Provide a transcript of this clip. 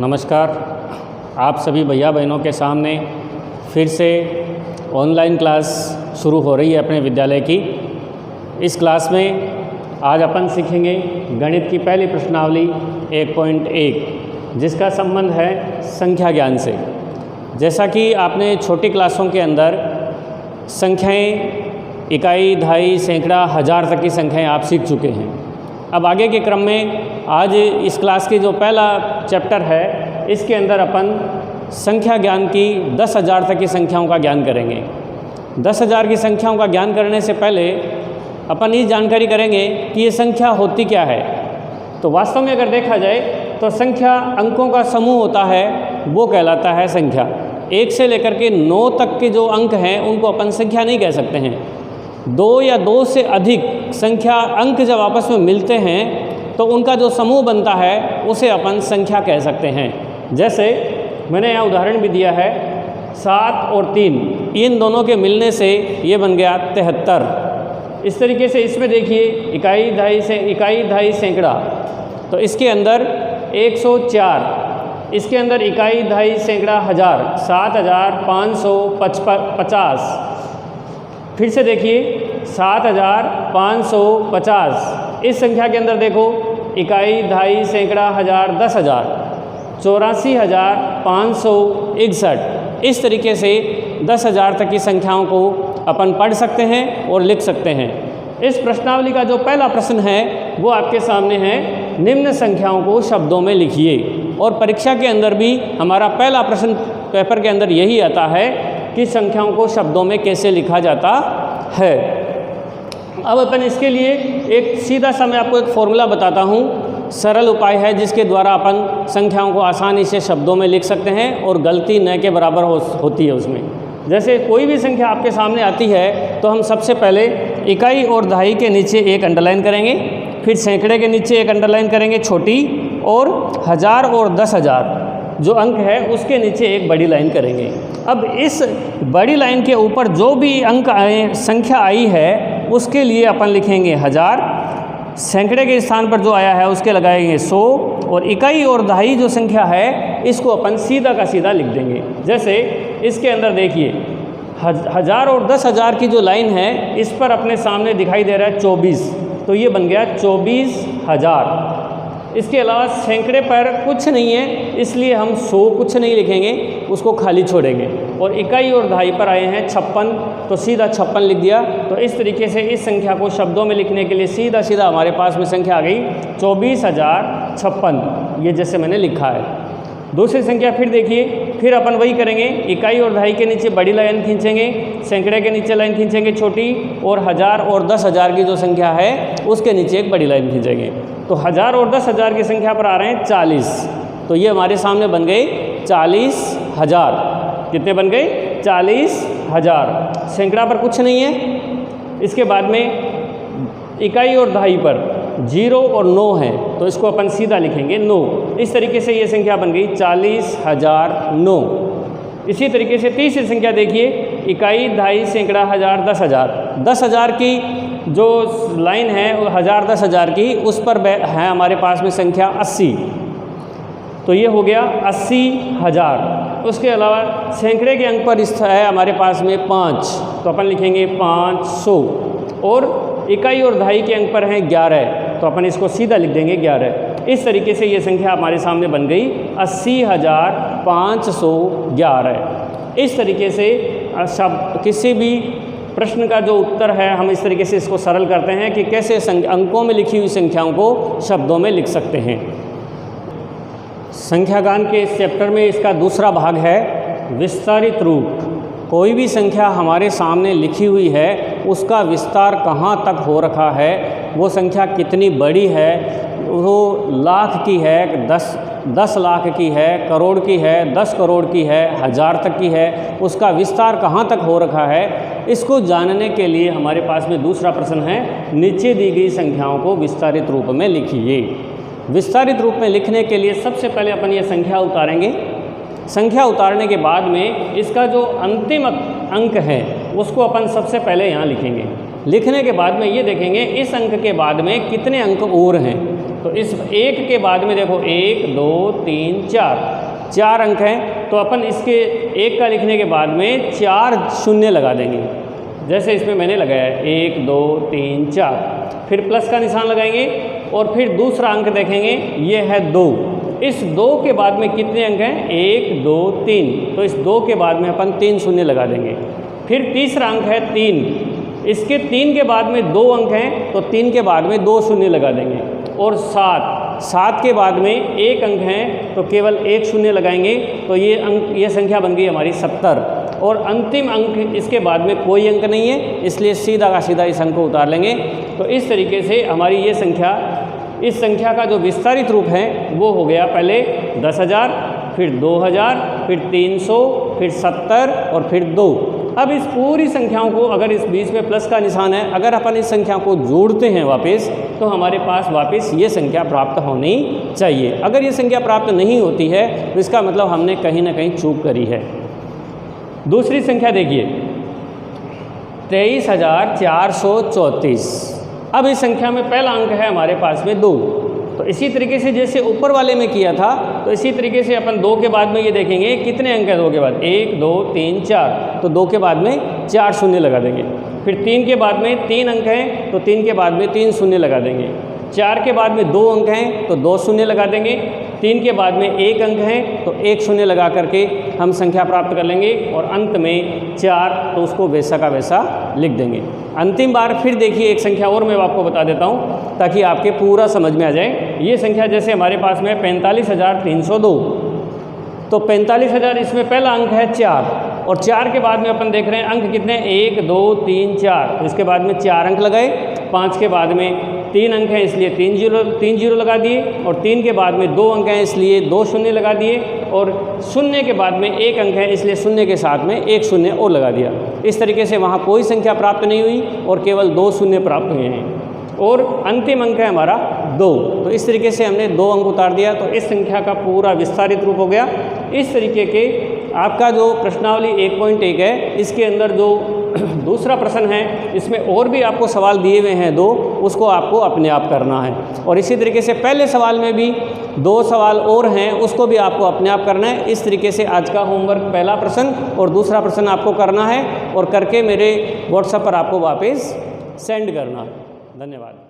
नमस्कार। आप सभी भैया बहनों के सामने फिर से ऑनलाइन क्लास शुरू हो रही है अपने विद्यालय की। इस क्लास में आज अपन सीखेंगे गणित की पहली प्रश्नावली 1.1 जिसका संबंध है संख्या ज्ञान से। जैसा कि आपने छोटी क्लासों के अंदर संख्याएं इकाई, दहाई, सैकड़ा, हज़ार तक की संख्याएं आप सीख चुके हैं। अब आगे के क्रम में आज इस क्लास की जो पहला चैप्टर है इसके अंदर अपन संख्या ज्ञान की 10,000 तक की संख्याओं का ज्ञान करेंगे। 10,000 की संख्याओं का ज्ञान करने से पहले अपन ये जानकारी करेंगे कि ये संख्या होती क्या है। तो वास्तव में अगर देखा जाए तो संख्या अंकों का समूह होता है, वो कहलाता है संख्या। 1 से लेकर के 9 तक के जो अंक हैं उनको अपन संख्या नहीं कह सकते हैं। 2 या 2 से अधिक संख्या अंक जब आपस में मिलते हैं तो उनका जो समूह बनता है उसे अपन संख्या कह सकते हैं। जैसे मैंने यहाँ उदाहरण भी दिया है, 7 और 3 इन दोनों के मिलने से ये बन गया 73। इस तरीके से इसमें देखिए इकाई, दहाई, सैकड़ा, तो इसके अंदर 104, इसके अंदर इकाई, दहाई, सैकड़ा, हज़ार 7,550। फिर से देखिए 7,550। इस संख्या के अंदर देखो इकाई, दहाई, सैकड़ा, हज़ार 10,000 84,561। इस तरीके से 10,000 तक की संख्याओं को अपन पढ़ सकते हैं और लिख सकते हैं। इस प्रश्नावली का जो पहला प्रश्न है वो आपके सामने है, निम्न संख्याओं को शब्दों में लिखिए। और परीक्षा के अंदर भी हमारा पहला प्रश्न पेपर के अंदर यही आता है कि संख्याओं को शब्दों में कैसे लिखा जाता है। अब अपन इसके लिए एक सीधा सा मैं आपको एक फॉर्मूला बताता हूँ, सरल उपाय है जिसके द्वारा अपन संख्याओं को आसानी से शब्दों में लिख सकते हैं और गलती न के बराबर होती है उसमें। जैसे कोई भी संख्या आपके सामने आती है तो हम सबसे पहले इकाई और दहाई के नीचे एक अंडरलाइन करेंगे, फिर सैकड़े के नीचे एक अंडरलाइन करेंगे छोटी, और हज़ार और 10,000 जो अंक है उसके नीचे एक बड़ी लाइन करेंगे। अब इस बड़ी लाइन के ऊपर जो भी अंक आए, संख्या आई है, उसके लिए अपन लिखेंगे 1000, सैकड़े के स्थान पर जो आया है उसके लगाएंगे 100, और इकाई और दहाई जो संख्या है इसको अपन सीधा का सीधा लिख देंगे। जैसे इसके अंदर देखिए 1000 और 10,000 की जो लाइन है इस पर अपने सामने दिखाई दे रहा है 24, तो ये बन गया 24,000। इसके अलावा सैकड़े पर कुछ नहीं है इसलिए हम 100 कुछ नहीं लिखेंगे, उसको खाली छोड़ेंगे। और इकाई और दहाई पर आए हैं 56, तो सीधा 56 लिख दिया। तो इस तरीके से इस संख्या को शब्दों में लिखने के लिए सीधा सीधा हमारे पास में संख्या आ गई 24,056, ये जैसे मैंने लिखा है। दूसरी संख्या फिर देखिए, फिर अपन वही करेंगे, इकाई और दहाई के नीचे बड़ी लाइन खींचेंगे, सैकड़े के नीचे लाइन खींचेंगे छोटी, और 1000 और 10,000 की जो संख्या है उसके नीचे एक बड़ी लाइन खींचेंगे। तो 1000 और 10,000 की संख्या पर आ रहे हैं 40, तो ये हमारे सामने बन गए 40,000। कितने बन गए? 40,000। सैकड़ा पर कुछ नहीं है। इसके बाद में इकाई और दहाई पर 0 और 9 है, तो इसको अपन सीधा लिखेंगे 9। इस तरीके से ये संख्या बन गई 40,009। इसी तरीके से तीसरी संख्या देखिए, इकाई, दहाई, सैकड़ा, हज़ार, 10,000। 10,000 की जो लाइन है 1000, 10,000 की, उस पर है हमारे पास में संख्या 80, तो ये हो गया 80,000। उसके अलावा सैकड़े के अंक पर है हमारे पास में 5, तो अपन लिखेंगे 500। और इकाई और दहाई के अंक पर हैं 11, तो अपन इसको सीधा लिख देंगे 11। इस तरीके से ये संख्या हमारे सामने बन गई 80,511। इस तरीके से शब्द किसी भी प्रश्न का जो उत्तर है हम इस तरीके से इसको सरल करते हैं कि कैसे अंकों में लिखी हुई संख्याओं को शब्दों में लिख सकते हैं। संख्यागान के इस चैप्टर में इसका दूसरा भाग है विस्तारित रूप। कोई भी संख्या हमारे सामने लिखी हुई है उसका विस्तार कहाँ तक हो रखा है, वो संख्या कितनी बड़ी है, वो लाख की है, 10 लाख की है, करोड़ की है, 10 करोड़ की है, 1000 तक की है, उसका विस्तार कहाँ तक हो रखा है, इसको जानने के लिए हमारे पास में दूसरा प्रश्न है, नीचे दी गई संख्याओं को विस्तारित रूप में लिखिए। विस्तारित रूप में लिखने के लिए सबसे पहले अपन ये संख्या उतारेंगे। संख्या उतारने के बाद में इसका जो अंतिम अंक है उसको अपन सबसे पहले यहाँ लिखेंगे। लिखने के बाद में ये देखेंगे इस अंक के बाद में कितने अंक और हैं। तो इस 1 के बाद में देखो 1 2 3 4 अंक हैं, तो अपन इसके 1 का लिखने के बाद में 4 शून्य लगा देंगे, जैसे इसमें मैंने लगाया है 1 2 3 4, फिर प्लस का निशान लगाएंगे और फिर दूसरा अंक देखेंगे, ये है 2। इस 2 के बाद में कितने अंक हैं? 1 2 3, तो इस 2 के बाद में अपन 3 शून्य लगा देंगे। फिर तीसरा अंक है 3, इसके 3 के बाद में 2 अंक हैं, तो 3 के बाद में 2 शून्य लगा देंगे। और 7 के बाद में 1 अंक हैं, तो केवल 1 शून्य लगाएंगे, तो ये संख्या बन गई हमारी 70। और अंतिम अंक इसके बाद में कोई अंक नहीं है, इसलिए सीधा का सीधा इस अंक को उतार लेंगे। तो इस तरीके से हमारी ये संख्या, इस संख्या का जो विस्तारित रूप है वो हो गया पहले 10,000, फिर 2,000, फिर 300, फिर 70 और फिर 2। अब इस पूरी संख्याओं को, अगर इस बीच में प्लस का निशान है, अगर अपन इस संख्या को जोड़ते हैं वापस, तो हमारे पास वापस ये संख्या प्राप्त होनी चाहिए। अगर ये संख्या प्राप्त नहीं होती है तो इसका मतलब हमने कहीं ना कहीं चूक करी है। दूसरी संख्या देखिए 23,434। अब इस संख्या में पहला अंक है हमारे पास में 2, तो इसी तरीके से जैसे ऊपर वाले में किया था, तो इसी तरीके से अपन 2 के बाद में ये देखेंगे कितने अंक है 2 के बाद, 1 2 3 4, तो 2 के बाद में 4 शून्य लगा देंगे। फिर 3 के बाद में 3 अंक हैं, तो 3 के बाद में 3 शून्य लगा देंगे। 4 के बाद में 2 अंक हैं, तो 2 शून्य लगा देंगे। 3 के बाद में 1 अंक है, तो 1 शून्य लगा करके हम संख्या प्राप्त कर लेंगे। और अंत में 4, तो उसको वैसा का वैसा लिख देंगे। अंतिम बार फिर देखिए एक संख्या और मैं आपको बता देता हूँ ताकि आपके पूरा समझ में आ जाए। ये संख्या जैसे हमारे पास में 45,302, तो 45,000 इसमें पहला अंक है 4, और 4 के बाद में अपन देख रहे हैं अंक कितने, 1 2 3 4, तो इसके बाद में 4 अंक लगाए। 5 के बाद में 3 अंक हैं, इसलिए 3 जीरो लगा दिए। और 3 के बाद में 2 अंक हैं, इसलिए 2 शून्य लगा दिए। और 0 के बाद में 1 अंक है, इसलिए 0 के साथ में 1 शून्य और लगा दिया। इस तरीके से वहाँ कोई संख्या प्राप्त नहीं हुई और केवल 2 शून्य प्राप्त हुए हैं। और अंतिम अंक है हमारा 2, तो इस तरीके से हमने 2 अंक उतार दिया, तो इस संख्या का पूरा विस्तारित रूप हो गया। इस तरीके के आपका जो प्रश्नावली 1.1 है, इसके अंदर जो दूसरा प्रश्न है, इसमें और भी आपको सवाल दिए हुए हैं 2, उसको आपको अपने आप करना है। और इसी तरीके से पहले सवाल में भी 2 सवाल और हैं, उसको भी आपको अपने आप करना है। इस तरीके से आज का होमवर्क पहला प्रश्न और दूसरा प्रश्न आपको करना है, और करके मेरे व्हाट्सएप पर आपको वापस सेंड करना है। धन्यवाद।